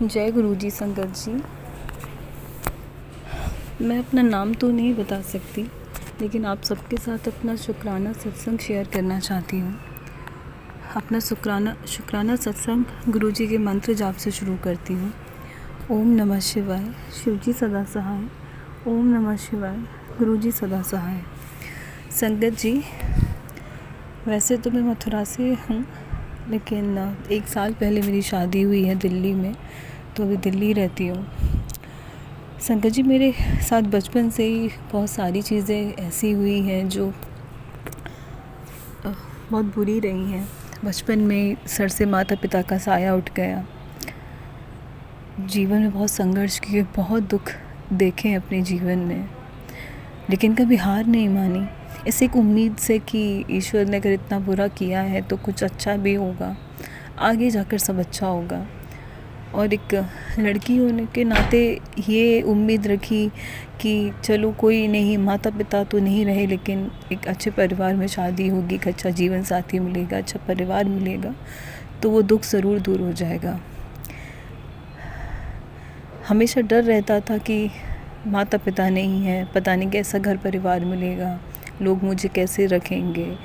जय गुरु जी संगत जी। मैं अपना नाम तो नहीं बता सकती, लेकिन आप सबके साथ अपना शुक्राना सत्संग शेयर करना चाहती हूँ। अपना शुक्राना सत्संग गुरु जी के मंत्र जाप से शुरू करती हूँ। ओम नमः शिवाय, शिव जी सदा सहाय। ओम नमः शिवाय, गुरु जी सदा सहाय। संगत जी, वैसे तो मैं मथुरा से हूँ, लेकिन 1 साल पहले मेरी शादी हुई है दिल्ली में, तो अभी दिल्ली रहती हूँ। संगत जी, मेरे साथ बचपन से ही बहुत सारी चीज़ें ऐसी हुई हैं जो बहुत बुरी रही हैं। बचपन में सर से माता पिता का साया उठ गया। जीवन में बहुत संघर्ष किए, बहुत दुख देखे हैं अपने जीवन में, लेकिन कभी हार नहीं मानी। इस एक उम्मीद से कि ईश्वर ने अगर इतना बुरा किया है तो कुछ अच्छा भी होगा, आगे जाकर सब अच्छा होगा। और एक लड़की होने के नाते ये उम्मीद रखी कि चलो कोई नहीं, माता पिता तो नहीं रहे, लेकिन एक अच्छे परिवार में शादी होगी, एक अच्छा जीवन साथी मिलेगा, अच्छा परिवार मिलेगा, तो वो दुख ज़रूर दूर हो जाएगा। हमेशा डर रहता था कि माता पिता नहीं है, पता नहीं कैसा घर परिवार मिलेगा, लोग मुझे कैसे रखेंगे।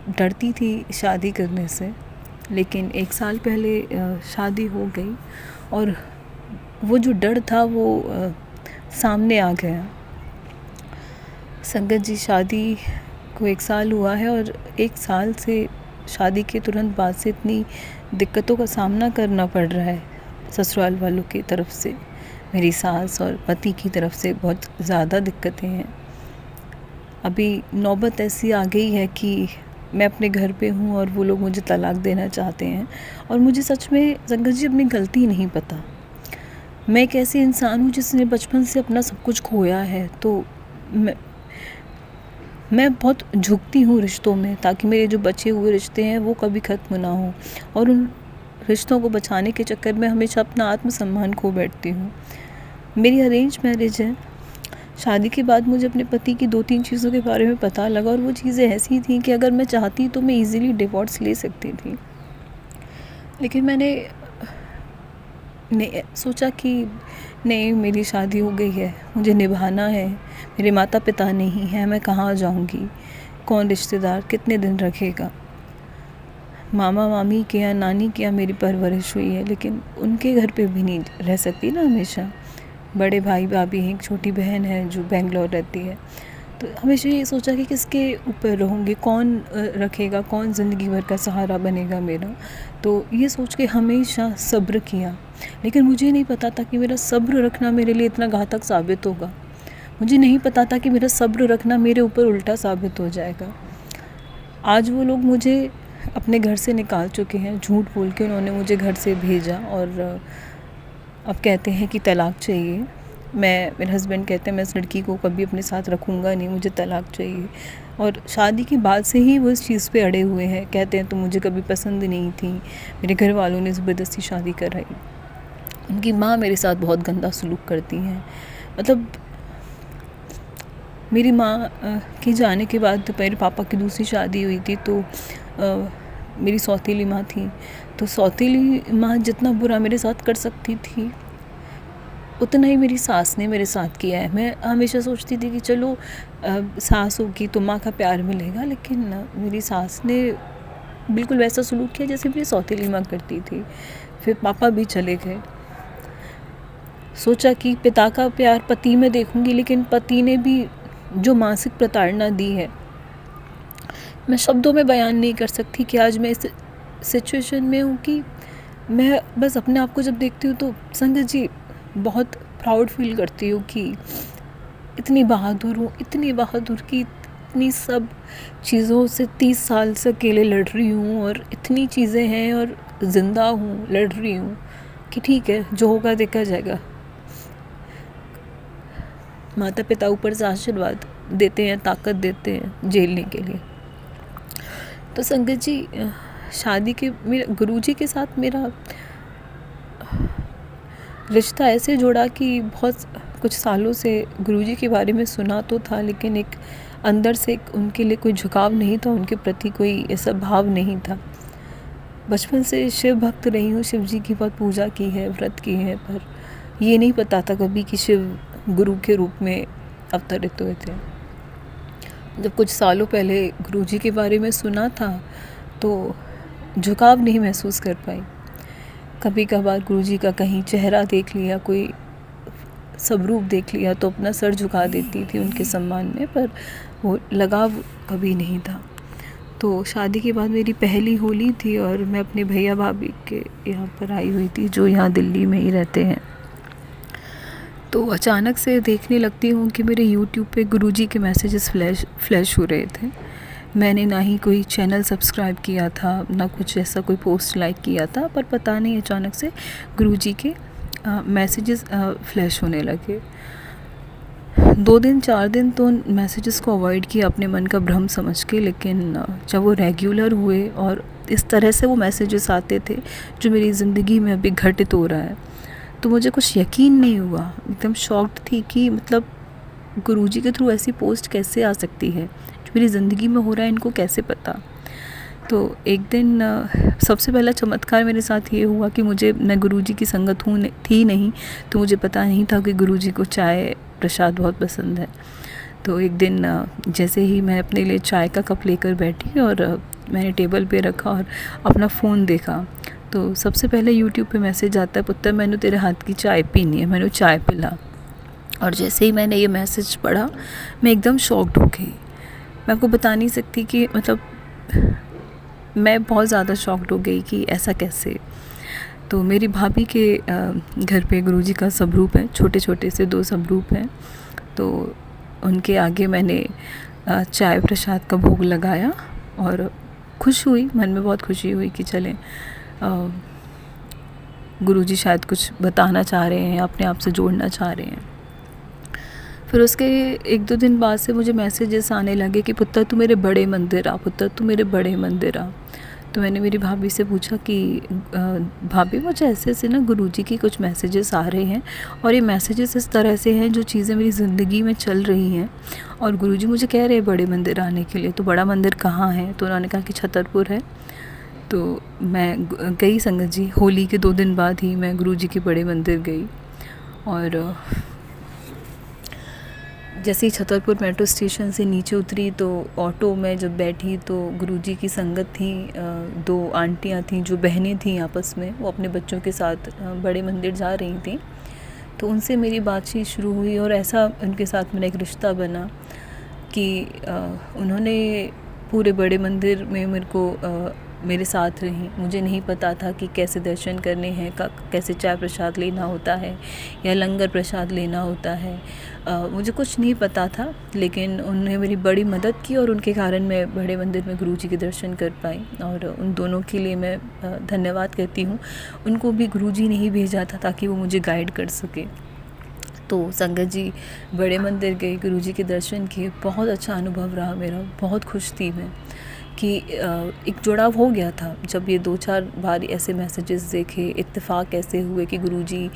डरती थी शादी करने से, लेकिन 1 साल पहले शादी हो गई और वो जो डर था वो सामने आ गया। संगत जी, शादी को 1 साल हुआ है और 1 साल से शादी के तुरंत बाद से इतनी दिक्कतों का सामना करना पड़ रहा है। ससुराल वालों की तरफ से, मेरी सास और पति की तरफ से बहुत ज़्यादा दिक्कतें हैं। अभी नौबत ऐसी आ गई है कि मैं अपने घर पे हूँ और वो लोग मुझे तलाक देना चाहते हैं। और मुझे सच में संगत जी अपनी गलती नहीं पता। मैं एक ऐसी इंसान हूँ जिसने बचपन से अपना सब कुछ खोया है, तो मैं बहुत झुकती हूँ रिश्तों में, ताकि मेरे जो बचे हुए रिश्ते हैं वो कभी ख़त्म ना हो। और उन रिश्तों को बचाने के चक्कर में हमेशा अपना आत्मसम्मान खो बैठती हूँ। मेरी अरेंज मैरिज है। शादी के बाद मुझे अपने पति की 2-3 चीज़ों के बारे में पता लगा, और वो चीज़ें ऐसी थी कि अगर मैं चाहती तो मैं इजीली डिवोर्स ले सकती थी। लेकिन मैंने सोचा कि नहीं, मेरी शादी हो गई है, मुझे निभाना है, मेरे माता पिता नहीं हैं, मैं कहाँ जाऊँगी, कौन रिश्तेदार कितने दिन रखेगा। मामा मामी के यहाँ, नानी के यहाँ मेरी परवरिश हुई है, लेकिन उनके घर पे भी नहीं रह सकती ना हमेशा। बड़े भाई भाभी हैं, एक छोटी बहन है जो बेंगलोर रहती है। तो हमेशा ये सोचा कि किसके ऊपर रहूँगी, कौन रखेगा, कौन ज़िंदगी भर का सहारा बनेगा मेरा। तो ये सोच के हमेशा सब्र किया, लेकिन मुझे नहीं पता था कि मेरा सब्र रखना मेरे लिए इतना घातक साबित होगा। मुझे नहीं पता था कि मेरा सब्र रखना मेरे ऊपर उल्टा साबित हो जाएगा। आज वो लोग मुझे अपने घर से निकाल चुके हैं, झूठ बोल के उन्होंने मुझे घर से भेजा, और अब कहते हैं कि तलाक चाहिए। मेरे हस्बैंड कहते हैं मैं इस लड़की को कभी अपने साथ रखूँगा नहीं, मुझे तलाक चाहिए। और शादी के बाद से ही वो इस चीज़ पे अड़े हुए हैं। कहते हैं तो मुझे कभी पसंद नहीं थी, मेरे घर वालों ने ज़बरदस्ती शादी कराई। उनकी माँ मेरे साथ बहुत गंदा सलूक करती हैं। मतलब मेरी माँ के जाने के बाद मेरे पापा की दूसरी शादी हुई थी, तो मेरी सौतेली माँ थी। तो सौतेली माँ जितना बुरा मेरे साथ कर सकती थी, उतना ही मेरी सास ने मेरे साथ किया है। मैं हमेशा सोचती थी कि चलो सास होगी तो माँ का प्यार मिलेगा, लेकिन मेरी सास ने बिल्कुल वैसा सलूक किया जैसे मेरी सौतेली माँ करती थी। फिर पापा भी चले गए। सोचा कि पिता का प्यार पति में देखूंगी, लेकिन पति ने भी जो मानसिक प्रताड़ना दी है, मैं शब्दों में बयान नहीं कर सकती कि आज मैं इस सिचुएशन में हूँ कि मैं बस अपने आप को जब देखती हूँ तो संगत जी बहुत प्राउड फील करती हूँ कि इतनी बहादुर हूँ, इतनी बहादुर कि इतनी सब चीज़ों से 30 साल से अकेले लड़ रही हूँ, और इतनी चीज़ें हैं और ज़िंदा हूँ, लड़ रही हूँ कि ठीक है, जो होगा देखा जाएगा। माता पिता ऊपर से आशीर्वाद देते हैं, ताकत देते हैं झेलने के लिए। तो संगत जी, शादी के मेरे गुरुजी के साथ मेरा रिश्ता ऐसे जुड़ा कि बहुत कुछ सालों से गुरुजी के बारे में सुना तो था, लेकिन एक अंदर से उनके लिए कोई झुकाव नहीं था, उनके प्रति कोई ऐसा भाव नहीं था। बचपन से शिव भक्त रही हूँ, शिव जी की बहुत पूजा की है, व्रत की है, पर ये नहीं पता था कभी कि शिव गुरु के रूप में अवतरित हुए थे। जब कुछ सालों पहले गुरुजी के बारे में सुना था तो झुकाव नहीं महसूस कर पाई। कभी कभार गुरुजी का कहीं चेहरा देख लिया, कोई स्वरूप देख लिया तो अपना सर झुका देती थी उनके सम्मान में, पर वो लगाव कभी नहीं था। तो शादी के बाद मेरी पहली होली थी और मैं अपने भैया भाभी के यहाँ पर आई हुई थी, जो यहाँ दिल्ली में ही रहते हैं। तो अचानक से देखने लगती हूँ कि मेरे यूट्यूब पे गुरुजी के मैसेजेस फ्लैश हो रहे थे। मैंने ना ही कोई चैनल सब्सक्राइब किया था, ना कुछ ऐसा कोई पोस्ट लाइक किया था, पर पता नहीं अचानक से गुरुजी के मैसेजेस फ्लैश होने लगे। 2 दिन 4 दिन तो उन मैसेजेस को अवॉइड किया अपने मन का भ्रम समझ के, लेकिन जब वो रेगुलर हुए और इस तरह से वो मैसेजेस आते थे जो मेरी ज़िंदगी में अभी घटित हो रहा है, तो मुझे कुछ यकीन नहीं हुआ। एकदम शॉक्ड थी कि मतलब गुरुजी के थ्रू ऐसी पोस्ट कैसे आ सकती है, जो मेरी ज़िंदगी में हो रहा है इनको कैसे पता। तो एक दिन सबसे पहला चमत्कार मेरे साथ ये हुआ कि मैं गुरुजी की संगत थी नहीं, तो मुझे पता नहीं था कि गुरुजी को चाय प्रसाद बहुत पसंद है। तो एक दिन जैसे ही मैं अपने लिए चाय का कप लेकर बैठी और मैंने टेबल पे रखा और अपना फ़ोन देखा, तो सबसे पहले यूट्यूब पे मैसेज आता है, पुत्र मैंने तेरे हाथ की चाय पीनी है। मैंने चाय पिला और जैसे ही मैंने ये मैसेज पढ़ा मैं एकदम शॉक्ड हो गई। मैं आपको बता नहीं सकती कि मतलब मैं बहुत ज़्यादा शॉक्ड हो गई कि ऐसा कैसे। तो मेरी भाभी के घर पे गुरुजी का स्वरूप है, छोटे छोटे से 2 स्वरूप हैं। तो उनके आगे मैंने चाय प्रसाद का भोग लगाया और खुश हुई, मन में बहुत खुशी हुई कि चलें गुरुजी शायद कुछ बताना चाह रहे हैं, अपने आप से जोड़ना चाह रहे हैं। फिर उसके 1-2 दिन बाद से मुझे मैसेजेस आने लगे कि पुत्र तू मेरे बड़े मंदिर आ, पुत्र तू मेरे बड़े मंदिर आ। तो मैंने मेरी भाभी से पूछा कि भाभी मुझे ऐसे ऐसे ना गुरुजी की कुछ मैसेजेस आ रहे हैं और ये मैसेजेस इस तरह से हैं जो चीज़ें मेरी ज़िंदगी में चल रही हैं और गुरुजी मुझे कह रहे हैं बड़े मंदिर आने के लिए। तो बड़ा मंदिर कहाँ है? तो उन्होंने कहा कि छतरपुर है। तो मैं गई संगत जी, होली के 2 दिन बाद ही मैं गुरुजी के बड़े मंदिर गई। और जैसे ही छतरपुर मेट्रो स्टेशन से नीचे उतरी तो ऑटो में जब बैठी तो गुरुजी की संगत थी, 2 आंटियाँ थीं जो बहनें थीं आपस में, वो अपने बच्चों के साथ बड़े मंदिर जा रही थीं। तो उनसे मेरी बातचीत शुरू हुई और ऐसा उनके साथ मेरा एक रिश्ता बना कि उन्होंने पूरे बड़े मंदिर में मेरे साथ रहीं। मुझे नहीं पता था कि कैसे दर्शन करने हैं, कैसे चाय प्रसाद लेना होता है या लंगर प्रसाद लेना होता है। मुझे कुछ नहीं पता था, लेकिन उन्होंने मेरी बड़ी मदद की और उनके कारण मैं बड़े मंदिर में गुरुजी के दर्शन कर पाई और उन दोनों के लिए मैं धन्यवाद करती हूँ। उनको भी गुरुजी ने ही भेजा था ताकि वो मुझे गाइड कर सके। तो संगत जी बड़े मंदिर गए, गुरुजी के दर्शन किए, बहुत अच्छा अनुभव रहा मेरा, बहुत खुश थी मैं कि एक जुड़ाव हो गया था। जब ये 2-4 बार ऐसे मैसेजेस देखे, इत्तेफाक ऐसे हुए कि गुरुजी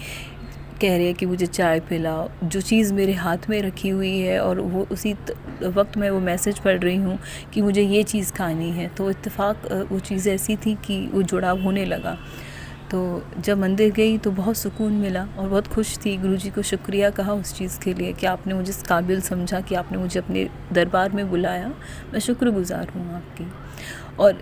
कह रहे हैं कि मुझे चाय पिला, जो चीज़ मेरे हाथ में रखी हुई है और वो उसी वक्त मैं वो मैसेज पढ़ रही हूँ कि मुझे ये चीज़ खानी है। तो इत्तेफाक वो चीज़ ऐसी थी कि वो जुड़ाव होने लगा। तो जब मंदिर गई तो बहुत सुकून मिला और बहुत खुश थी। गुरुजी को शुक्रिया कहा उस चीज़ के लिए कि आपने मुझे इस काबिल समझा कि आपने मुझे अपने दरबार में बुलाया। मैं शुक्रगुज़ार हूँ आपकी। और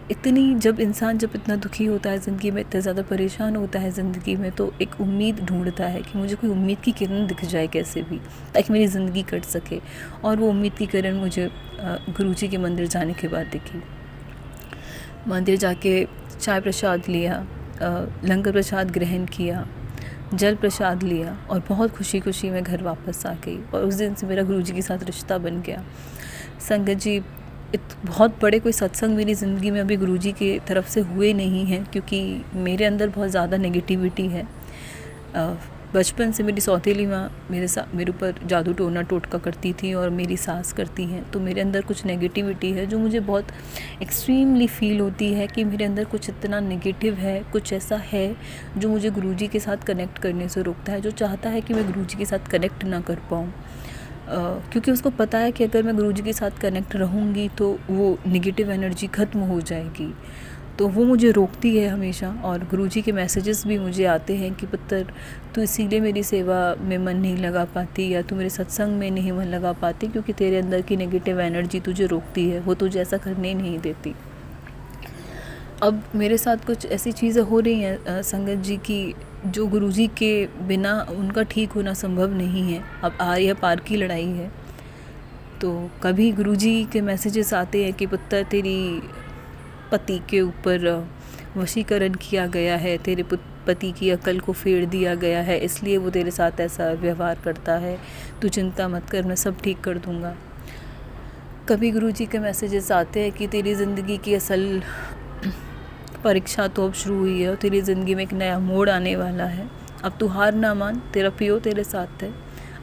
जब इंसान इतना दुखी होता है ज़िंदगी में, इतना ज़्यादा परेशान होता है ज़िंदगी में, तो एक उम्मीद ढूंढता है कि मुझे कोई उम्मीद की किरण दिख जाए कैसे भी, ताकि मेरी ज़िंदगी कट सके। और वो उम्मीद की किरण मुझे गुरुजी के मंदिर जाने के बाद दिखी। मंदिर जाके चाय प्रसाद लिया, लंगर प्रसाद ग्रहण किया, जल प्रसाद लिया और बहुत खुशी खुशी मैं घर वापस आ गई। और उस दिन से मेरा गुरुजी के साथ रिश्ता बन गया। संगत जी बहुत बड़े कोई सत्संग मेरी ज़िंदगी में अभी गुरुजी की तरफ से हुए नहीं हैं, क्योंकि मेरे अंदर बहुत ज़्यादा नेगेटिविटी है। बचपन से मेरी सौतेली माँ मेरे ऊपर जादू टोना टोटका करती थी और मेरी सास करती हैं। तो मेरे अंदर कुछ नेगेटिविटी है जो मुझे बहुत एक्सट्रीमली फ़ील होती है कि मेरे अंदर कुछ इतना नेगेटिव है, कुछ ऐसा है जो मुझे गुरुजी के साथ कनेक्ट करने से रोकता है, जो चाहता है कि मैं गुरुजी के साथ कनेक्ट ना कर पाऊँ। क्योंकि उसको पता है कि अगर मैं गुरुजी के साथ कनेक्ट रहूँगी तो वो नेगेटिव एनर्जी ख़त्म हो जाएगी। तो वो मुझे रोकती है हमेशा। और गुरुजी के मैसेजेस भी मुझे आते हैं कि पुत्र तू इसीलिए मेरी सेवा में मन नहीं लगा पाती या तू मेरे सत्संग में नहीं मन लगा पाती क्योंकि तेरे अंदर की नेगेटिव एनर्जी तुझे रोकती है, वो तुझे ऐसा करने नहीं देती। अब मेरे साथ कुछ ऐसी चीज़ें हो रही हैं संगत जी की जो गुरुजी के बिना उनका ठीक होना संभव नहीं है। अब आर या पार की लड़ाई है। तो कभी गुरुजी के मैसेजेस आते हैं कि पुत्र तेरी पति के ऊपर वशीकरण किया गया है, तेरे पति की अकल को फेर दिया गया है, इसलिए वो तेरे साथ ऐसा व्यवहार करता है, तू चिंता मत कर, मैं सब ठीक कर दूँगा। कभी गुरुजी के मैसेजेस आते हैं कि तेरी ज़िंदगी की असल परीक्षा तो अब शुरू हुई है और तेरी ज़िंदगी में एक नया मोड़ आने वाला है। अब तू हार ना मान, तेरा पियो तेरे साथ है,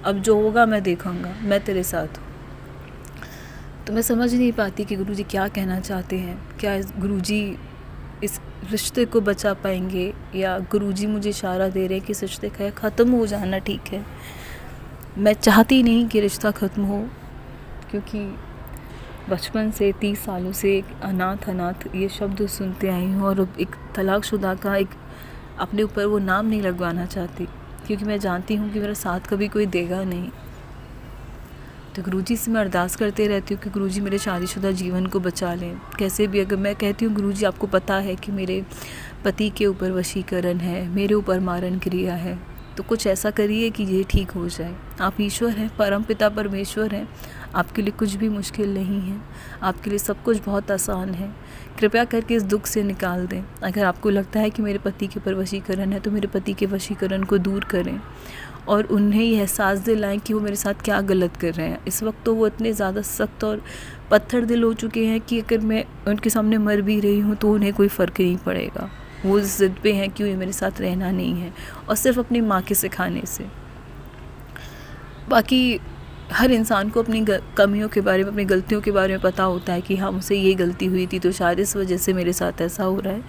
अब जो होगा मैं देखूँगा, मैं तेरे साथ हूँ। तो मैं समझ नहीं पाती कि गुरुजी क्या कहना चाहते हैं। क्या गुरुजी इस रिश्ते को बचा पाएंगे या गुरुजी मुझे इशारा दे रहे हैं कि इस रिश्ते का ख़त्म हो जाना ठीक है। मैं चाहती नहीं कि रिश्ता ख़त्म हो, क्योंकि बचपन से 30 सालों से एक अनाथ ये शब्द सुनते आई हूँ और एक तलाकशुदा का एक अपने ऊपर वो नाम नहीं लगवाना चाहती, क्योंकि मैं जानती हूँ कि मेरा साथ कभी कोई देगा नहीं। तो गुरुजी से मैं अरदास करते रहती हूँ कि गुरुजी मेरे शादीशुदा जीवन को बचा लें कैसे भी। अगर मैं कहती हूँ गुरुजी आपको पता है कि मेरे पति के ऊपर वशीकरण है, मेरे ऊपर मारण क्रिया है, तो कुछ ऐसा करिए कि ये ठीक हो जाए। आप ईश्वर हैं, परमपिता परमेश्वर हैं, आपके लिए कुछ भी मुश्किल नहीं है, आपके लिए सब कुछ बहुत आसान है। कृपया करके इस दुख से निकाल दें। अगर आपको लगता है कि मेरे पति के ऊपर वशीकरण है तो मेरे पति के वशीकरण को दूर करें और उन्हें ये एहसास दिलाएं कि वो मेरे साथ क्या गलत कर रहे हैं। इस वक्त तो वो इतने ज़्यादा सख्त और पत्थर दिल हो चुके हैं कि अगर मैं उनके सामने मर भी रही हूँ तो उन्हें कोई फ़र्क नहीं पड़ेगा। वो इस ज़िद पे हैं कि ये मेरे साथ रहना नहीं है, और सिर्फ अपनी माँ के सिखाने से। बाकी हर इंसान को अपनी कमियों के बारे में, अपनी गलतियों के बारे में पता होता है कि हाँ मुझसे ये गलती हुई थी तो शायद इस वजह से मेरे साथ ऐसा हो रहा है।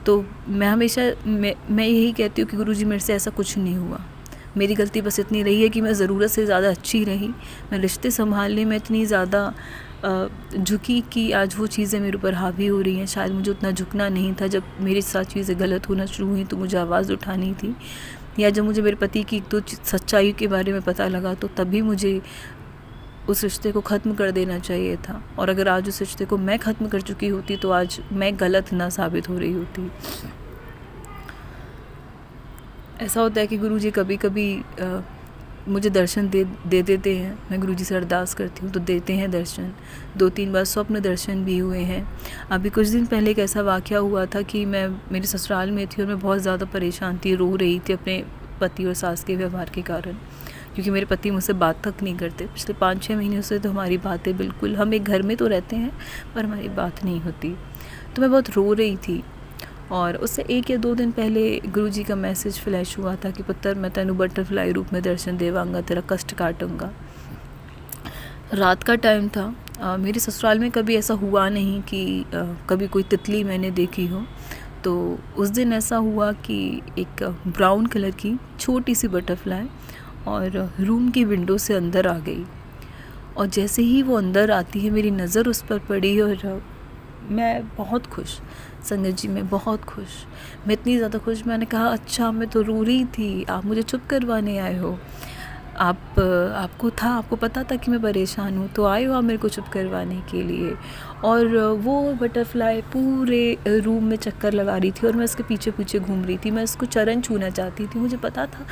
तो मैं हमेशा मैं यही कहती हूँ कि गुरुजी मेरे से ऐसा कुछ नहीं हुआ। मेरी गलती बस इतनी रही है कि मैं ज़रूरत से ज़्यादा अच्छी रही, मैं रिश्ते संभालने में इतनी ज़्यादा झुकी कि आज वो चीज़ें मेरे ऊपर हावी हो रही हैं। शायद मुझे उतना झुकना नहीं था। जब मेरे साथ चीज़ें गलत होना शुरू हुई तो मुझे आवाज़ उठानी थी, या जब मुझे मेरे पति की एक दो सच्चाई के बारे में पता लगा तो तभी मुझे उस रिश्ते को ख़त्म कर देना चाहिए था। और अगर आज उस रिश्ते को मैं ख़त्म कर चुकी होती तो आज मैं गलत ना साबित हो रही होती। ऐसा होता है कि गुरुजी कभी कभी मुझे दर्शन दे देते हैं। मैं गुरुजी से अरदास करती हूँ तो देते हैं दर्शन। 2-3 बार स्वप्न दर्शन भी हुए हैं। अभी कुछ दिन पहले एक ऐसा वाक़या हुआ था कि मैं मेरे ससुराल में थी और मैं बहुत ज़्यादा परेशान थी, रो रही थी अपने पति और सास के व्यवहार के कारण, क्योंकि मेरे पति मुझसे बात तक नहीं करते। पिछले 5-6 महीनों से तो हमारी बातें बिल्कुल, हम एक घर में तो रहते हैं पर हमारी बात नहीं होती। तो मैं बहुत रो रही थी और उससे 1 या 2 दिन पहले गुरुजी का मैसेज फ्लैश हुआ था कि पुत्र मैं तेनू बटरफ्लाई रूप में दर्शन देवांगा, तेरा कष्ट काटूंगा। रात का टाइम था। मेरे ससुराल में कभी ऐसा हुआ नहीं कि कभी कोई तितली मैंने देखी हो। तो उस दिन ऐसा हुआ कि एक ब्राउन कलर की छोटी सी बटरफ्लाई और रूम की विंडो से अंदर आ गई, और जैसे ही वो अंदर आती है मेरी नज़र उस पर पड़ी और मैं बहुत खुश, संगत जी मैं बहुत खुश, मैं इतनी ज़्यादा खुश। मैंने कहा अच्छा मैं तो रो रही थी, आप मुझे चुप करवाने आए हो, आपको पता था कि मैं परेशान हूँ तो आए हो आप मेरे को चुप करवाने के लिए। और वो बटरफ्लाई पूरे रूम में चक्कर लगा रही थी और मैं उसके पीछे पीछे घूम रही थी। मैं उसको चरण छूना चाहती थी, मुझे पता था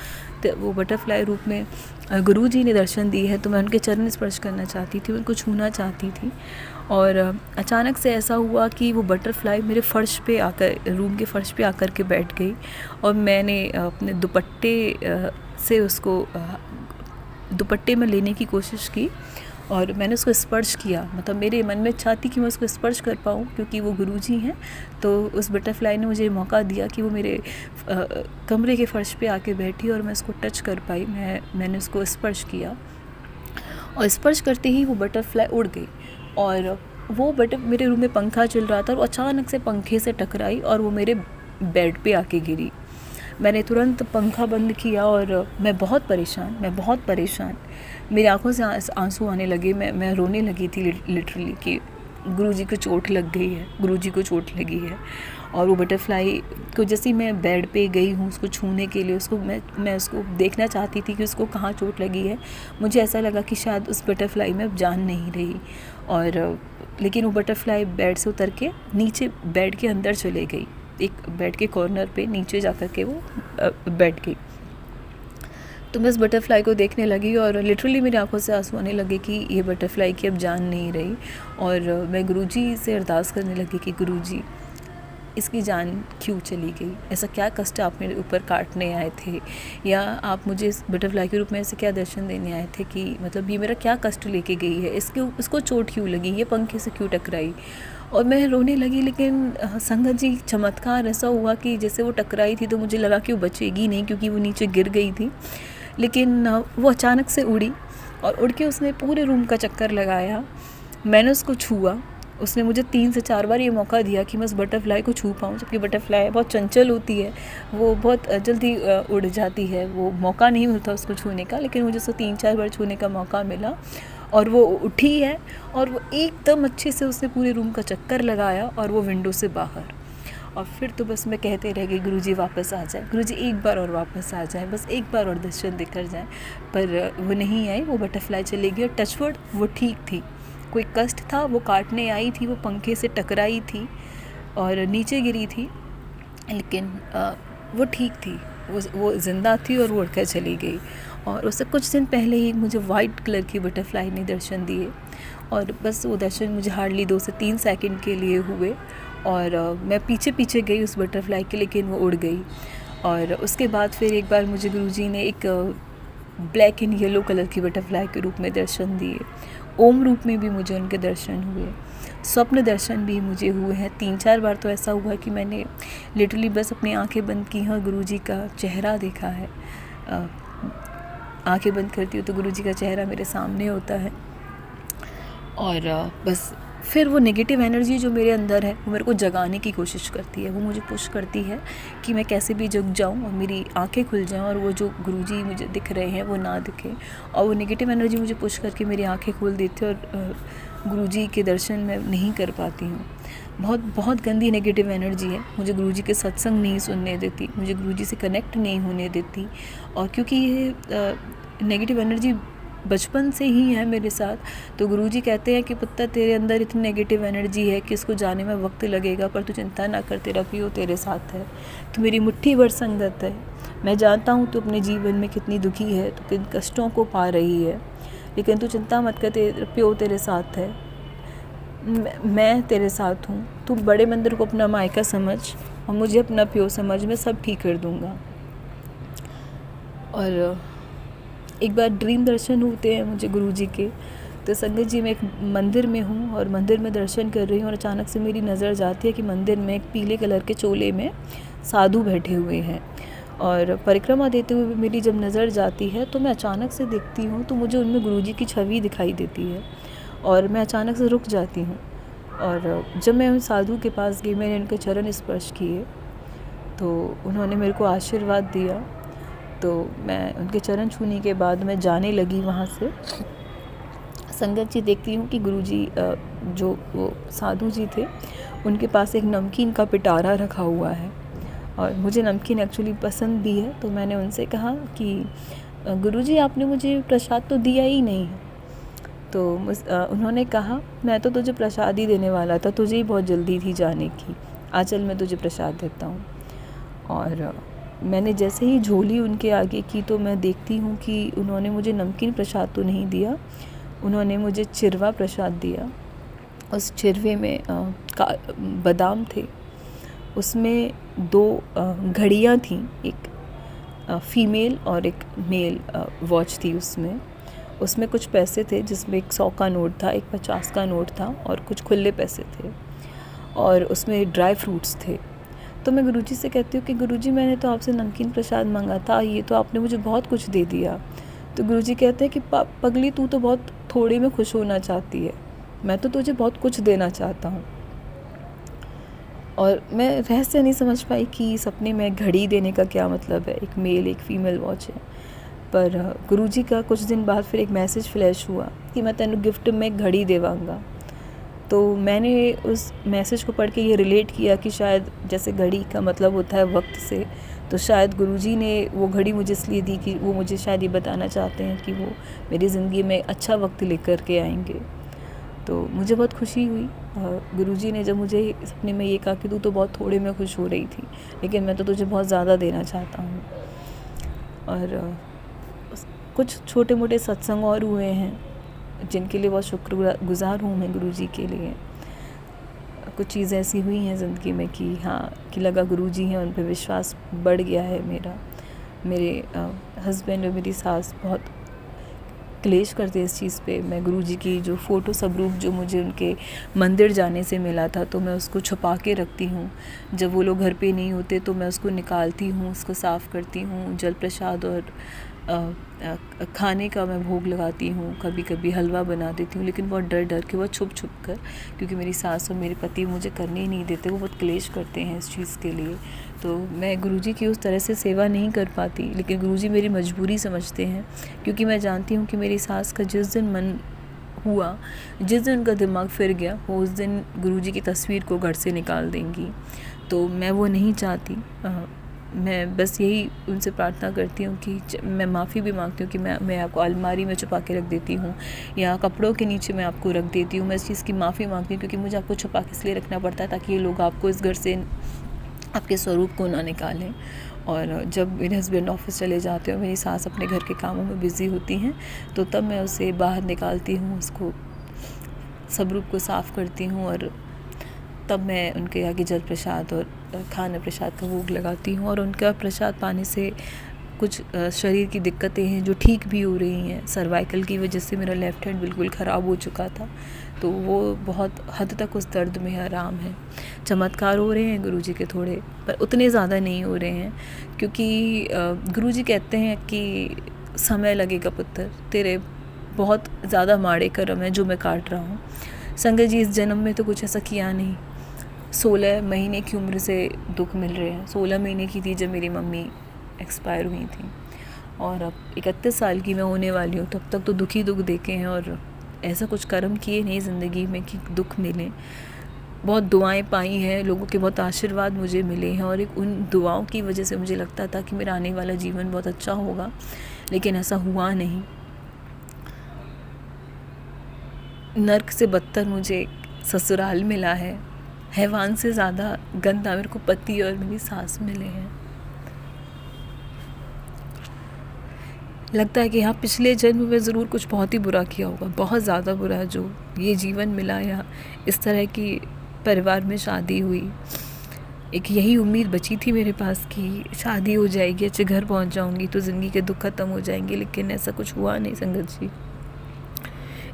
तो वो बटरफ्लाई रूप में गुरुजी ने दर्शन दी है तो मैं उनके चरण स्पर्श करना चाहती थी, उनको छूना चाहती थी। और अचानक से ऐसा हुआ कि वो बटरफ्लाई मेरे फ़र्श पे आकर, रूम के फ़र्श पे आकर के बैठ गई और मैंने अपने दुपट्टे से उसको दुपट्टे में लेने की कोशिश की और मैंने उसको स्पर्श किया। मतलब मेरे मन में इच्छा थी कि मैं उसको स्पर्श कर पाऊँ क्योंकि वो गुरुजी हैं। तो उस बटरफ्लाई ने मुझे मौका दिया कि वो मेरे कमरे के फ़र्श पे आके बैठी और मैं उसको टच कर पाई। मैंने उसको स्पर्श किया और स्पर्श करते ही वो बटरफ्लाई उड़ गई और वो मेरे रूम में पंखा चल रहा था और अचानक से पंखे से टकराई और वो मेरे बेड पे आके गिरी। मैंने तुरंत पंखा बंद किया और मैं बहुत परेशान, मेरी आंखों से आंसू आने लगे। मैं रोने लगी थी लिटरली कि गुरुजी को चोट लग गई है, गुरुजी को चोट लगी है। और वो बटरफ्लाई को जैसे ही मैं बेड पे गई हूँ उसको छूने के लिए, उसको मैं उसको देखना चाहती थी कि उसको कहाँ चोट लगी है। मुझे ऐसा लगा कि शायद उस बटरफ्लाई में अब जान नहीं रही, और लेकिन वो बटरफ्लाई बेड से उतर के नीचे बेड के अंदर चले गई, एक बेड के कॉर्नर पे नीचे जा कर के वो बैठ गई। तो मैं इस बटरफ्लाई को देखने लगी और लिटरली मेरी आंखों से आंसू आने लगे कि ये बटरफ्लाई की अब जान नहीं रही। और मैं गुरुजी से अरदास करने लगी कि गुरुजी इसकी जान क्यों चली गई, ऐसा क्या कष्ट आप मेरे ऊपर काटने आए थे, या आप मुझे इस बटरफ्लाई के रूप में ऐसे क्या दर्शन देने आए थे कि मतलब ये मेरा क्या कष्ट लेके गई है, इसको चोट क्यों लगी, ये पंखे से क्यों टकराई। और मैं रोने लगी। लेकिन संगत जी चमत्कार ऐसा हुआ कि जैसे वो टकराई थी तो मुझे लगा कि वो बचेगी नहीं क्योंकि वो नीचे गिर गई थी, लेकिन वो अचानक से उड़ी और उड़ के उसने पूरे रूम का चक्कर लगाया। मैंने उसको छुआ, उसने मुझे 3 से 4 बार ये मौका दिया कि मैं उस बटरफ्लाई को छू पाऊँ, जबकि बटरफ्लाई बहुत चंचल होती है, वो बहुत जल्दी उड़ जाती है, वो मौका नहीं मिलता उसको छूने का। लेकिन मुझे उसको 3-4 बार छूने का मौका मिला और वो उठी है और वो एकदम अच्छे से उसने पूरे रूम का चक्कर लगाया और वो विंडो से बाहर। और फिर तो बस मैं कहते रह गई गुरुजी वापस आ जाए, गुरुजी एक बार और वापस आ जाए, बस एक बार और दर्शन देकर जाए। पर वो नहीं आई, वो बटरफ्लाई चली गई और टचवुड वो ठीक थी। कोई कष्ट था, वो काटने आई थी, वो पंखे से टकराई थी और नीचे गिरी थी, लेकिन वो ठीक थी, वो ज़िंदा थी और वो उड़कर चली गई। और उससे कुछ दिन पहले ही मुझे वाइट कलर की बटरफ्लाई ने दर्शन दिए और बस वो दर्शन मुझे हार्डली 2 से 3 सेकंड के लिए हुए और मैं पीछे पीछे गई उस बटरफ्लाई के, लेकिन वो उड़ गई। और उसके बाद फिर एक बार मुझे गुरुजी ने एक ब्लैक एंड येलो कलर की बटरफ्लाई के रूप में दर्शन दिए। ओम रूप में भी मुझे उनके दर्शन हुए, स्वप्न दर्शन भी मुझे हुए हैं। 3-4 बार तो ऐसा हुआ कि मैंने लिटरली बस अपनी आंखें बंद की हैं और गुरुजी का चेहरा देखा है। आंखें बंद करती हूँ तो गुरुजी का चेहरा मेरे सामने होता है और बस फिर वो नेगेटिव एनर्जी जो मेरे अंदर है वो मेरे को जगाने की कोशिश करती है, वो मुझे पुश करती है कि मैं कैसे भी जग जाऊँ और मेरी आंखें खुल जाएं और वो जो गुरुजी मुझे दिख रहे हैं वो ना दिखे। और वो नेगेटिव एनर्जी मुझे पुश करके मेरी आंखें खोल देती है और गुरुजी के दर्शन मैं नहीं कर पाती हूँ। बहुत बहुत गंदी नेगेटिव एनर्जी है, मुझे गुरुजी के सत्संग नहीं सुनने देती, मुझे गुरुजी से कनेक्ट नहीं होने देती। और क्योंकि ये नेगेटिव एनर्जी बचपन से ही है मेरे साथ, तो गुरुजी कहते हैं कि पुत्र तेरे अंदर इतनी नेगेटिव एनर्जी है कि इसको जाने में वक्त लगेगा, पर तू चिंता ना कर, तेरा पियो तेरे साथ है, तो मेरी मुट्ठी भर संगत है। मैं जानता हूँ तू अपने जीवन में कितनी दुखी है, तू किन कष्टों को पा रही है, लेकिन तू चिंता मत कर, तेरा पियो तेरे साथ है, मैं तेरे साथ हूँ। तू बड़े मंदिर को अपना मायका समझ और मुझे अपना पियो समझ, मैं सब ठीक कर दूँगा। और एक बार ड्रीम दर्शन होते हैं मुझे गुरुजी के, तो संगत जी मैं एक मंदिर में हूँ और मंदिर में दर्शन कर रही हूँ और अचानक से मेरी नज़र जाती है कि मंदिर में एक पीले कलर के चोले में साधु बैठे हुए हैं। और परिक्रमा देते हुए मेरी जब नज़र जाती है तो मैं अचानक से देखती हूँ तो मुझे उनमें गुरुजी की छवि दिखाई देती है और मैं अचानक से रुक जाती हूँ। और जब मैं उन साधु के पास गई, मैंने उनके चरण स्पर्श किए तो उन्होंने मेरे को आशीर्वाद दिया। तो मैं उनके चरण छूने के बाद मैं जाने लगी वहाँ से। संगत जी देखती हूँ कि गुरुजी जो वो साधु जी थे उनके पास एक नमकीन का पिटारा रखा हुआ है और मुझे नमकीन एक्चुअली पसंद भी है। तो मैंने उनसे कहा कि गुरुजी आपने मुझे प्रसाद तो दिया ही नहीं है। तो उन्होंने कहा मैं तो तुझे प्रसाद ही देने वाला था, तुझे ही बहुत जल्दी थी जाने की, आ चल मैं तुझे प्रसाद देता हूँ। और मैंने जैसे ही झोली उनके आगे की तो मैं देखती हूँ कि उन्होंने मुझे नमकीन प्रसाद तो नहीं दिया, उन्होंने मुझे चिरवा प्रसाद दिया। उस चिरवे में बादाम थे, उसमें 2 घड़ियाँ थीं, एक फीमेल और एक मेल वॉच थी। उसमें कुछ पैसे थे जिसमें एक 100 का नोट था, एक 50 का नोट था और कुछ खुले पैसे थे और उसमें ड्राई फ्रूट्स थे। तो मैं गुरुजी से कहती हूँ कि गुरुजी मैंने तो आपसे नमकीन प्रसाद मांगा था, ये तो आपने मुझे बहुत कुछ दे दिया। तो गुरुजी कहते हैं कि पगली तू तो बहुत थोड़े में खुश होना चाहती है, मैं तो तुझे बहुत कुछ देना चाहता हूँ। और मैं रहस्य नहीं समझ पाई कि सपने में घड़ी देने का क्या मतलब है, एक मेल एक फ़ीमेल वॉच है। पर गुरुजी का कुछ दिन बाद फिर एक मैसेज फ्लैश हुआ कि मैं तेनू गिफ्ट में घड़ी देवांगा। तो मैंने उस मैसेज को पढ़ के ये रिलेट किया कि शायद जैसे घड़ी का मतलब होता है वक्त से, तो शायद गुरुजी ने वो घड़ी मुझे इसलिए दी कि वो मुझे शायद ये बताना चाहते हैं कि वो मेरी ज़िंदगी में अच्छा वक्त लेकर के आएंगे। तो मुझे बहुत खुशी हुई। गुरुजी ने जब मुझे सपने में ये कहा कि तू तो बहुत थोड़े में खुश हो रही थी, लेकिन मैं तो तुझे बहुत ज़्यादा देना चाहता हूँ। और कुछ छोटे मोटे सत्संग और हुए हैं जिनके लिए बहुत शुक्रगुज़ार हूँ मैं गुरुजी के लिए। कुछ चीज़ें ऐसी हुई हैं ज़िंदगी में कि हाँ, कि लगा गुरुजी हैं, उन पे विश्वास बढ़ गया है मेरा। मेरे हस्बैंड और मेरी सास बहुत क्लेश करते इस चीज़ पे। मैं गुरुजी की जो फ़ोटो स्वरूप जो मुझे उनके मंदिर जाने से मिला था, तो मैं उसको छुपा के रखती हूँ। जब वो लोग घर पे नहीं होते तो मैं उसको निकालती हूँ, उसको साफ़ करती हूँ, जल प्रसाद और खाने का मैं भोग लगाती हूँ, कभी कभी हलवा बना देती हूँ, लेकिन बहुत डर डर के, बहुत छुप छुप कर, क्योंकि मेरी सास और मेरे पति मुझे करने ही नहीं देते, वो बहुत क्लेश करते हैं इस चीज़ के लिए। तो मैं गुरुजी की उस तरह से सेवा नहीं कर पाती, लेकिन गुरुजी मेरी मजबूरी समझते हैं, क्योंकि मैं जानती हूँ कि मेरी सास का जिस दिन मन हुआ, जिस दिन उनका दिमाग फिर गया, वो उस दिन गुरुजी की तस्वीर को घर से निकाल देंगी। तो मैं वो नहीं चाहती। मैं बस यही उनसे प्रार्थना करती हूँ कि मैं माफ़ी भी मांगती हूँ कि मैं आपको अलमारी में छुपा के रख देती हूँ या कपड़ों के नीचे मैं आपको रख देती हूँ। मैं इस चीज़ की माफ़ी मांगती हूँ, क्योंकि मुझे आपको छुपा के इसलिए रखना पड़ता है ताकि ये लोग आपको इस घर से आपके स्वरूप को ना निकालें। और जब मेरे हस्बैंड ऑफिस चले जाते हैं और मेरी सास अपने घर के कामों में बिज़ी होती हैं, तो तब मैं उसे बाहर निकालती हूँ, उसको स्वरूप को साफ़ करती हूँ, और तब मैं उनके आगे जल प्रसाद और खाना प्रसाद का भोग लगाती हूँ। और उनका प्रसाद पाने से कुछ शरीर की दिक्कतें हैं जो ठीक भी हो रही हैं। सर्वाइकल की वजह से मेरा लेफ़्ट हैंड बिल्कुल ख़राब हो चुका था, तो वो बहुत हद तक उस दर्द में आराम है। चमत्कार हो रहे हैं गुरुजी के थोड़े, पर उतने ज़्यादा नहीं हो रहे हैं, क्योंकि गुरुजी कहते हैं कि समय लगेगा पुत्र, तेरे बहुत ज़्यादा माड़े कर्म है जो मैं काट रहा हूँ। संगत जी, इस जन्म में तो कुछ ऐसा किया नहीं। 16 महीने की उम्र से दुख मिल रहे हैं। 16 महीने की थी जब मेरी मम्मी एक्सपायर हुई थी, और अब 31 साल की मैं होने वाली हूँ। तब तक तो दुख ही दुख देखे हैं, और ऐसा कुछ कर्म किए नहीं ज़िंदगी में कि दुख मिले। बहुत दुआएं पाई हैं, लोगों के बहुत आशीर्वाद मुझे मिले हैं, और एक उन दुआओं की वजह से मुझे लगता था कि मेरा आने वाला जीवन बहुत अच्छा होगा, लेकिन ऐसा हुआ नहीं। नर्क से बदतर मुझे ससुराल मिला है। हैवान से ज़्यादा गंदा मेरे को पति और मेरी सास मिले हैं। लगता है कि हाँ, पिछले जन्म में ज़रूर कुछ बहुत ही बुरा किया होगा, बहुत ज़्यादा बुरा, जो ये जीवन मिला या इस तरह की परिवार में शादी हुई। एक यही उम्मीद बची थी मेरे पास कि शादी हो जाएगी, अच्छे घर पहुंच जाऊंगी तो ज़िंदगी के दुख खत्म हो जाएंगे, लेकिन ऐसा कुछ हुआ नहीं संगत जी।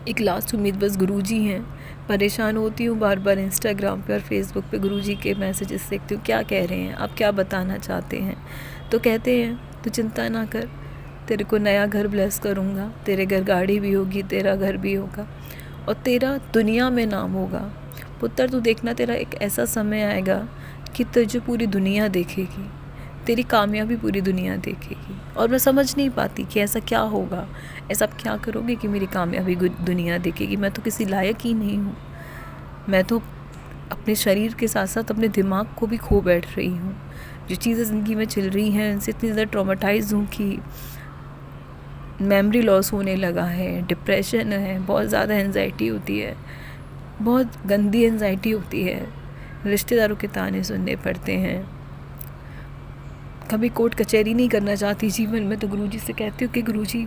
एक लास्ट उम्मीद बस गुरुजी हैं। परेशान होती हूँ बार बार इंस्टाग्राम पे और फेसबुक पे गुरुजी के मैसेजेस देखती हूँ, क्या कह रहे हैं, आप क्या बताना चाहते हैं। तो कहते हैं तो चिंता ना कर, तेरे को नया घर ब्लेस करूँगा, तेरे घर गाड़ी भी होगी, तेरा घर भी होगा, और तेरा दुनिया में नाम होगा। पुत्र तू देखना, तेरा एक ऐसा समय आएगा कि तुझे पूरी दुनिया देखेगी, तेरी कामयाबी पूरी दुनिया देखेगी। और मैं समझ नहीं पाती कि ऐसा क्या होगा, ऐसा आप क्या करोगे कि मेरी कामयाबी दुनिया देखेगी। मैं तो किसी लायक ही नहीं हूँ। मैं तो अपने शरीर के साथ साथ अपने दिमाग को भी खो बैठ रही हूँ। जो चीज़ें ज़िंदगी में चल रही हैं उनसे इतनी ज़्यादा ट्रॉमेटाइज हूँ कि मेमोरी लॉस होने लगा है, डिप्रेशन है, बहुत ज़्यादा एंजाइटी होती है, बहुत गंदी एंजाइटी होती है, रिश्तेदारों के ताने सुनने पड़ते हैं। कभी कोर्ट कचहरी नहीं करना चाहती जीवन में, तो गुरुजी से कहती हूँ कि गुरुजी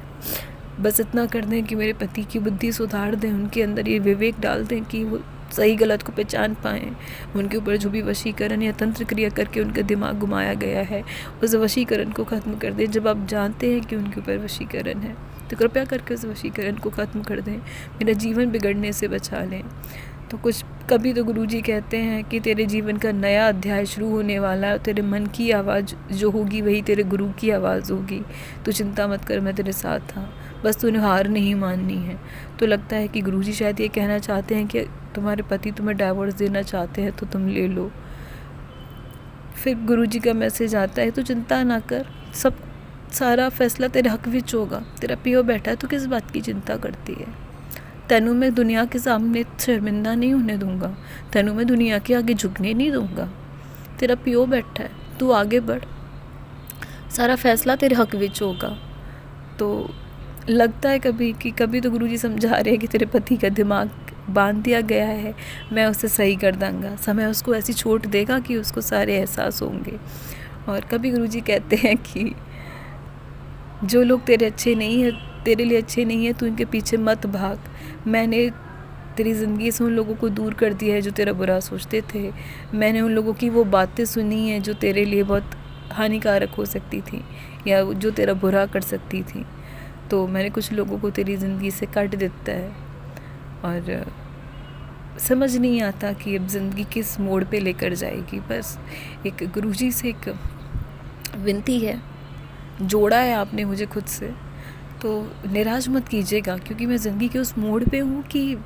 बस इतना कर दें कि मेरे पति की बुद्धि सुधार दें, उनके अंदर ये विवेक डाल दें कि वो सही गलत को पहचान पाएँ। उनके ऊपर जो भी वशीकरण या तंत्र क्रिया करके उनका दिमाग घुमाया गया है, उस वशीकरण को ख़त्म कर दें। जब आप जानते हैं कि उनके ऊपर वशीकरण है, तो कृपया करके उस वशीकरण को ख़त्म कर दें, मेरा जीवन बिगड़ने से बचा लें। तो कुछ कभी तो गुरुजी कहते हैं कि तेरे जीवन का नया अध्याय शुरू होने वाला है, तेरे मन की आवाज़ जो होगी वही तेरे गुरु की आवाज़ होगी। तो चिंता मत कर, मैं तेरे साथ था, बस तूने हार नहीं माननी है। तो लगता है कि गुरुजी शायद ये कहना चाहते हैं कि तुम्हारे पति तुम्हें डाइवोर्स देना चाहते हैं तो तुम ले लो। फिर गुरुजी का मैसेज आता है, तो चिंता ना कर, सब सारा फैसला तेरे हक विच होगा, तेरा पियो बैठा है, तो किस बात की चिंता करती है। तेनू मैं दुनिया के सामने शर्मिंदा नहीं होने दूंगा, तेनू मैं दुनिया के आगे झुकने नहीं दूंगा। तेरा प्यो बैठा है, तू आगे बढ़, सारा फैसला तेरे हक विच होगा। तो लगता है कभी कि कभी तो गुरुजी समझा रहे हैं कि तेरे पति का दिमाग बांध दिया गया है, मैं उसे सही कर दूँगा, समय उसको ऐसी छूट देगा कि उसको सारे एहसास होंगे। और कभी गुरुजी कहते हैं कि जो लोग तेरे अच्छे नहीं है, तेरे लिए अच्छे नहीं है, तू इनके पीछे मत भाग। मैंने तेरी ज़िंदगी से उन लोगों को दूर कर दिया है जो तेरा बुरा सोचते थे। मैंने उन लोगों की वो बातें सुनी हैं जो तेरे लिए बहुत हानिकारक हो सकती थी या जो तेरा बुरा कर सकती थी। तो मैंने कुछ लोगों को तेरी ज़िंदगी से काट देता है और समझ नहीं आता कि अब ज़िंदगी किस मोड़ पे लेकर जाएगी। बस एक गुरुजी से एक विनती है, जोड़ा है आपने मुझे खुद से, तो निराश मत कीजिएगा, क्योंकि मैं ज़िंदगी के उस मोड़ पे हूँ कि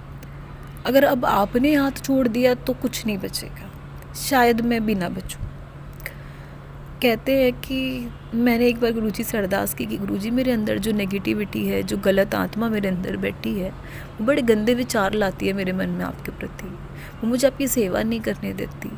अगर अब आपने हाथ छोड़ दिया तो कुछ नहीं बचेगा, शायद मैं भी ना बचूँ। कहते हैं कि मैंने एक बार गुरुजी से अरदास की कि गुरुजी मेरे अंदर जो नेगेटिविटी है, जो गलत आत्मा मेरे अंदर बैठी है, वो बड़े गंदे विचार लाती है मेरे मन में आपके प्रति, वो मुझे आपकी सेवा नहीं करने देती,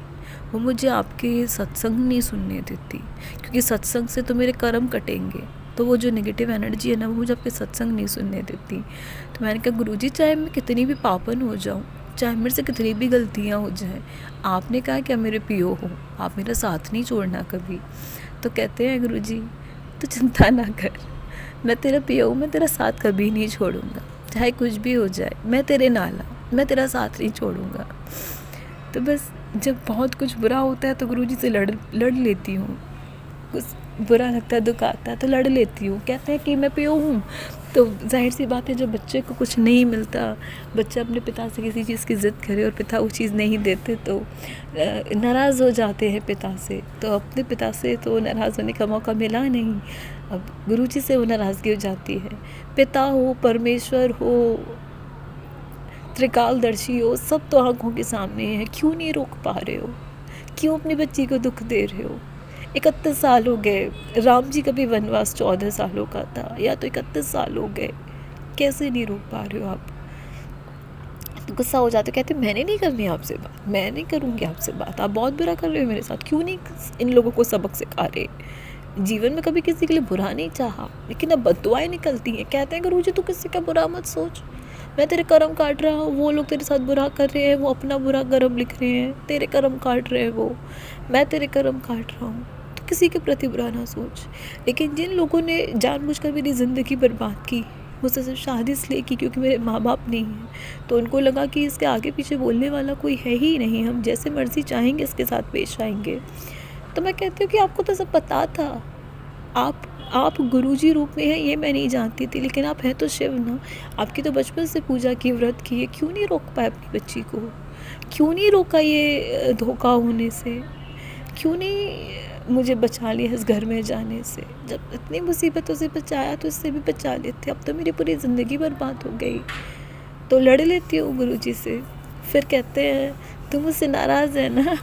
वो मुझे आपके सत्संग नहीं सुनने देती, क्योंकि सत्संग से तो मेरे कर्म कटेंगे। तो वो जो नेगेटिव एनर्जी है ना, वो मुझे आपके सत्संग नहीं सुनने देती। तो मैंने कहा गुरुजी चाहे मैं कितनी भी पापन हो जाऊँ, चाहे मेरे से कितनी भी गलतियाँ हो जाएं, आपने कहा कि आप मेरे पियो हो, आप मेरा साथ नहीं छोड़ना कभी। तो कहते हैं गुरुजी तो चिंता ना कर, मैं तेरा पियो हूँ, मैं तेरा साथ कभी नहीं छोड़ूंगा, चाहे कुछ भी हो जाए, मैं तेरे नाला, मैं तेरा साथ नहीं छोड़ूंगा। तो बस जब बहुत कुछ बुरा होता है तो गुरुजी से लड़ लेती हूँ, कुछ बुरा लगता है, दुख आता है तो लड़ लेती हूँ। कहते हैं कि मैं पियो हूँ, तो जाहिर सी बात है जब बच्चे को कुछ नहीं मिलता, बच्चा अपने पिता से किसी चीज़ की ज़िद करे और पिता वो चीज़ नहीं देते तो नाराज़ हो जाते हैं पिता से। तो अपने पिता से तो नाराज़ होने का मौका मिला नहीं, अब गुरुजी से वो नाराज़गी हो जाती है। पिता हो, परमेश्वर हो, त्रिकालदर्शी हो, सब तो आँखों के सामने है, क्यों नहीं रोक पा रहे हो, क्यों अपनी बच्ची को दुख दे रहे हो। 31 साल हो गए, राम जी का भी वनवास 14 सालों का था, या तो 31 साल हो गए, कैसे नहीं रोक पा रहे हो आप। तो गुस्सा हो जाते, कहते मैंने नहीं करनी आपसे बात, मैं नहीं करूँगी आपसे बात, आप बहुत बुरा कर रहे हो मेरे साथ, क्यों नहीं इन लोगों को सबक सिखा रहे। जीवन में कभी किसी के लिए बुरा नहीं चाहा, लेकिन अब बददुआएं निकलती हैं। कहते हैं गुरुजी तू किसी का बुरा मत सोच, मैं तेरे कर्म काट रहा हूँ, वो लोग तेरे साथ बुरा कर रहे हैं, वो अपना बुरा कर्म लिख रहे हैं, तेरे कर्म काट रहे हैं वो, मैं तेरे कर्म काट रहा हूँ, तो किसी के प्रति बुरा ना सोच। लेकिन जिन लोगों ने जानबूझकर मेरी ज़िंदगी बर्बाद की, मुझसे सिर्फ शादी इसलिए की क्योंकि मेरे माँ बाप नहीं हैं, तो उनको लगा कि इसके आगे पीछे बोलने वाला कोई है ही नहीं, हम जैसे मर्ज़ी चाहेंगे इसके साथ पेश आएंगे। तो मैं कहती हूँ कि आपको तो सब पता था, आप गुरुजी रूप में हैं ये मैं नहीं जानती थी, लेकिन आप हैं तो शिव ना, आपकी तो बचपन से पूजा की, व्रत की है, क्यों नहीं रोक पाए अपनी बच्ची को, क्यों नहीं रोका ये धोखा होने से, क्यों नहीं मुझे बचा लिया इस घर में जाने से। जब इतनी मुसीबतों से बचाया तो इससे भी बचा लेते, अब तो मेरी पूरी ज़िंदगी बर्बाद हो गई। तो लड़ लेती हूँ गुरुजी से, फिर कहते हैं तुम मुझसे नाराज़ है ना,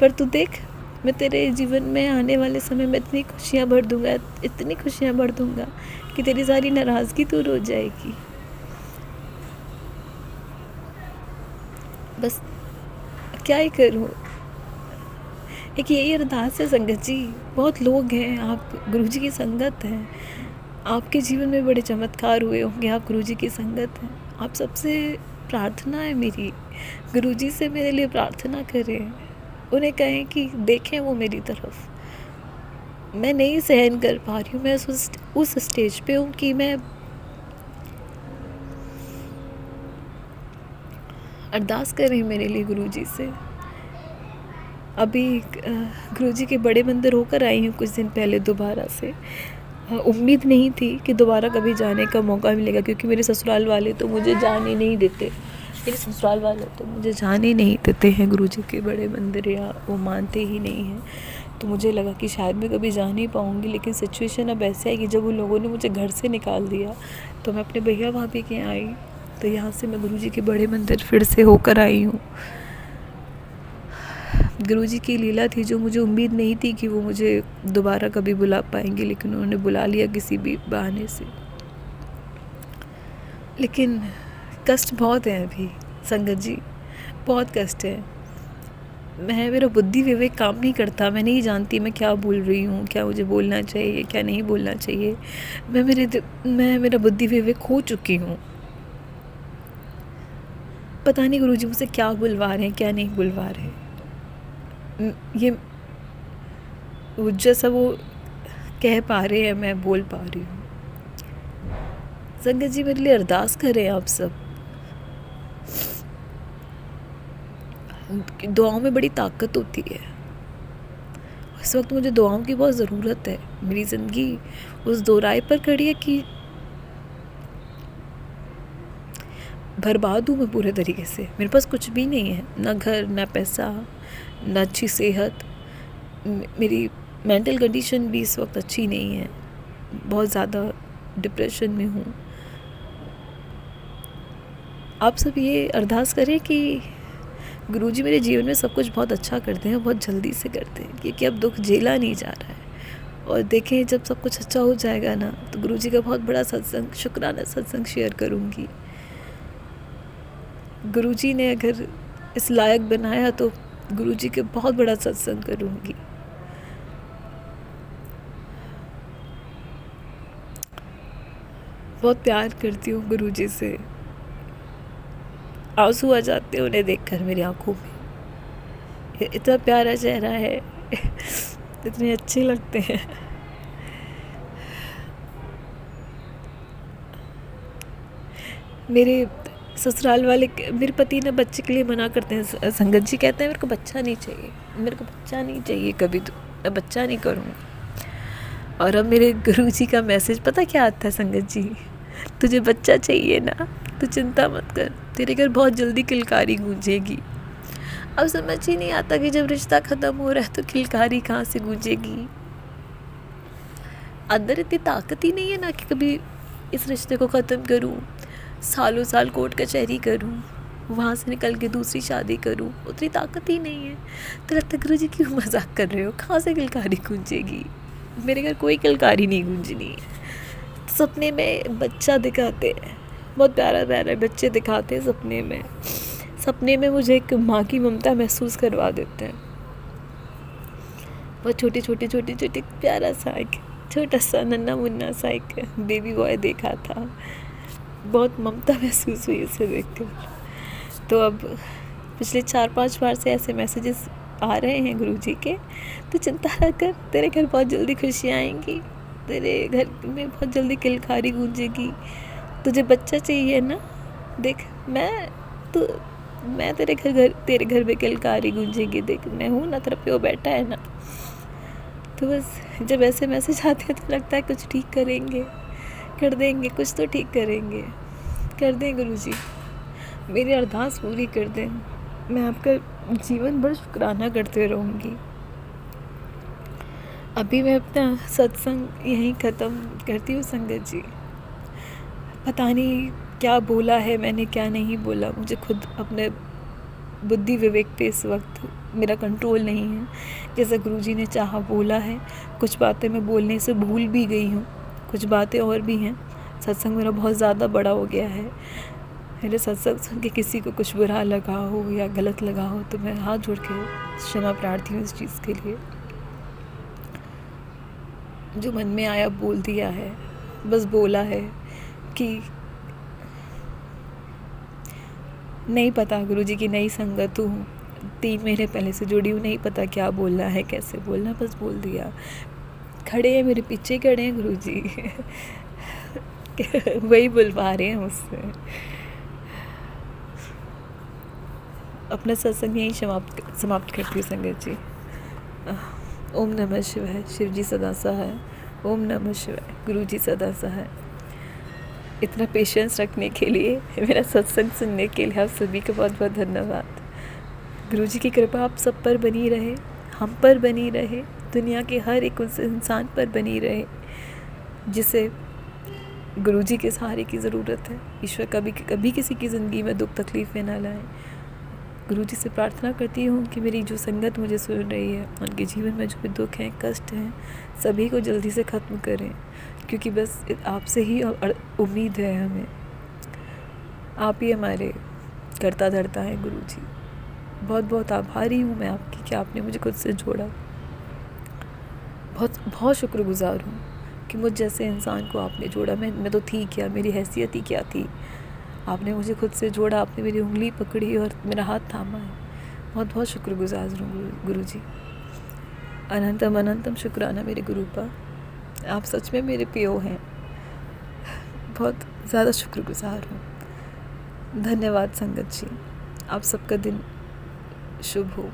पर तू देख मैं तेरे जीवन में आने वाले समय में इतनी खुशियाँ भर दूँगा, इतनी खुशियाँ भर दूँगा कि तेरी सारी नाराज़गी दूर हो जाएगी। बस क्या ही करूँ, एक यही अरदास है संगत जी। बहुत लोग हैं, आप गुरुजी की संगत हैं, आपके जीवन में बड़े चमत्कार हुए होंगे, आप गुरुजी की संगत हैं। आप सबसे प्रार्थना है मेरी, गुरुजी से मेरे लिए प्रार्थना करें, उन्हें कहें कि देखें वो मेरी तरफ। मैं नहीं सहन कर पा रही हूँ, मैं उस स्टेज पे हूँ कि मैं अरदास करें मेरे लिए गुरुजी से। अभी गुरुजी के बड़े मंदिर होकर आई हूँ कुछ दिन पहले दोबारा से। उम्मीद नहीं थी कि दोबारा कभी जाने का मौका मिलेगा, क्योंकि मेरे ससुराल वाले तो मुझे जाने नहीं देते, मेरे ससुराल वाले तो मुझे जाने नहीं देते हैं गुरुजी के बड़े मंदिर, या वो मानते ही नहीं हैं। तो मुझे लगा कि शायद मैं कभी जा नहीं पाऊँगी, लेकिन सिचुएशन अब ऐसे है कि जब उन लोगों ने मुझे घर से निकाल दिया तो मैं अपने भैया भाभी के यहाँ आई, तो यहाँ से मैं गुरुजी के बड़े मंदिर फिर से होकर आई हूँ। गुरुजी की लीला थी जो मुझे उम्मीद नहीं थी कि वो मुझे दोबारा कभी बुला पाएंगे, लेकिन उन्होंने बुला लिया किसी भी बहाने से। लेकिन कष्ट बहुत है अभी संगत जी, बहुत कष्ट है। मेरा बुद्धि विवेक काम नहीं करता, मैं नहीं जानती मैं क्या बोल रही हूँ, क्या मुझे बोलना चाहिए, क्या नहीं बोलना चाहिए। मैं मेरा बुद्धि विवेक खो चुकी हूँ। पता नहीं गुरुजी मुझसे क्या बुलवा रहे हैं, क्या नहीं बुलवा रहे। ये वो जैसा वो कह पा रहे हैं मैं बोल पा रही हूँ। संगत जी मेरे लिए अरदास करें आप सब। दुआओं में बड़ी ताकत होती है। इस वक्त मुझे दुआओं की बहुत ज़रूरत है। मेरी ज़िंदगी उस दोराहे पर खड़ी है कि बर्बाद हूँ मैं पूरे तरीके से। मेरे पास कुछ भी नहीं है, ना घर, ना पैसा, ना अच्छी सेहत। मेरी मेंटल कंडीशन भी इस वक्त अच्छी नहीं है, बहुत ज़्यादा डिप्रेशन में हूँ। आप सब ये अरदास करें कि गुरुजी मेरे जीवन में सब कुछ बहुत अच्छा करते हैं, बहुत जल्दी से करते हैं, क्योंकि अब दुख झेला नहीं जा रहा है। और देखें जब सब कुछ अच्छा हो जाएगा ना, तो गुरुजी का बहुत बड़ा सत्संग, शुक्राना सत्संग शेयर करूँगी। गुरुजी ने अगर इस लायक बनाया तो गुरुजी के बहुत बड़ा सत्संग करूँगी। बहुत प्यार करती हूँ गुरुजी से। आंसू आ जाते हैं उन्हें देखकर मेरी आंखों में। इतना प्यारा चेहरा है, इतने अच्छे लगते हैं। मेरे ससुराल वाले, मेरे पति ना बच्चे के लिए मना करते हैं। संगत जी कहते हैं मेरे को बच्चा नहीं चाहिए, मेरे को बच्चा नहीं चाहिए, कभी तो मैं बच्चा नहीं करूँगा। और अब मेरे गुरुजी का मैसेज पता क्या आता है संगत जी, तुझे बच्चा चाहिए ना, तू चिंता मत कर, तेरे घर बहुत जल्दी किलकारी गूंजेगी। अब समझ ही नहीं आता कि जब रिश्ता ख़त्म हो रहा है तो किलकारी कहाँ से गूंजेगी। अंदर इतनी ताकत ही नहीं है ना कि कभी इस रिश्ते को ख़त्म करूँ, सालों साल कोर्ट कचहरी करूँ, वहाँ से निकल के दूसरी शादी करूँ, उतनी ताकत ही नहीं है। तो लगता है गुरु जी क्यों मजाक कर रहे हो, कहाँ से किलकारी गूंजेगी। मेरे घर कोई किलकारी नहीं गूंजनी। सपने में बच्चा दिखाते हैं, बहुत प्यारा प्यारा बच्चे दिखाते हैं सपने में। सपने में मुझे एक माँ की ममता महसूस करवा देते हैं। बहुत छोटे छोटे छोटे छोटे प्यारा सा एक छोटा सा नन्ना मुन्ना सा एक बेबी बॉय देखा था, बहुत ममता महसूस हुई उसे देखकर। तो अब पिछले 4-5 बार से ऐसे मैसेजेस आ रहे हैं गुरुजी के, तो चिंता न कर, तेरे घर बहुत जल्दी खुशियाँ आएंगी, तेरे घर में बहुत जल्दी किलकारी गूंजेगी। तुझे बच्चा चाहिए ना, देख मैं तेरे घर में किलकारी गूंजेगी, देख मैं हूँ ना, तेरा प्यो बैठा है ना। तो बस जब ऐसे मैसेज आते हैं तो लगता है कुछ ठीक करेंगे, कर देंगे, कुछ तो ठीक करेंगे, कर दें गुरुजी, मेरी अरदास पूरी कर दें। मैं आपका जीवन भर शुक्राना करते रहूँगी। अभी मैं अपना सत्संग यहीं ख़त्म करती हूँ संगत जी। पता नहीं क्या बोला है मैंने, क्या नहीं बोला, मुझे खुद अपने बुद्धि विवेक पे इस वक्त मेरा कंट्रोल नहीं है। जैसा गुरुजी ने चाहा बोला है, कुछ बातें मैं बोलने से भूल भी गई हूँ, कुछ बातें और भी हैं। सत्संग मेरा बहुत ज़्यादा बड़ा हो गया है। मेरे सत्संग सुन के किसी को कुछ बुरा लगा हो या गलत लगा हो तो मैं हाथ जोड़ के क्षमा प्रार्थी हूँ इस चीज़ के लिए। जो मन में आया बोल दिया है, बस बोला है कि नहीं पता गुरुजी की नई संगत हूँ, 3 महीने पहले से जुड़ी हूँ, नहीं पता क्या बोलना है, कैसे बोलना, बस बोल दिया। खड़े हैं मेरे पीछे, खड़े हैं गुरुजी वही बुलवा रहे हैं मुझसे। अपना सत्संग यहीं समाप्त करती हूँ संगत जी। ओम नमः शिवाय। शिव जी सदा सहाय। ओम नमः शिवाय। गुरु जी सदा सहाय। इतना पेशेंस रखने के लिए, मेरा सत्संग सुनने के लिए आप सभी का बहुत बहुत धन्यवाद। गुरु जी की कृपा आप सब पर बनी रहे, हम पर बनी रहे, दुनिया के हर एक उस इंसान पर बनी रहे जिसे गुरु जी के सहारे की ज़रूरत है। ईश्वर कभी किसी की ज़िंदगी में दुख तकलीफ़ें ना लाए। गुरु जी से प्रार्थना करती हूँ कि मेरी जो संगत मुझे सुन रही है, उनके जीवन में जो भी दुख हैं, कष्ट हैं, सभी को जल्दी से ख़त्म करें, क्योंकि बस आपसे ही उम्मीद है हमें। आप ही हमारे करता धरता है गुरु जी। बहुत बहुत आभारी हूँ मैं आपकी कि आपने मुझे खुद से जोड़ा। बहुत बहुत शुक्रगुज़ार हूँ कि मुझ जैसे इंसान को आपने जोड़ा। मैं तो थी क्या, मेरी हैसियत ही क्या थी। आपने मुझे खुद से जोड़ा, आपने मेरी उंगली पकड़ी और मेरा हाथ थामा है। बहुत बहुत शुक्रगुज़ार हूँ गुरु जी। अनंतम अनंतम शुक्राना मेरे गुरु का। आप सच में मेरे पियो हैं। बहुत ज़्यादा शुक्रगुज़ार हूँ। धन्यवाद संगत जी। आप सबका दिन शुभ हो।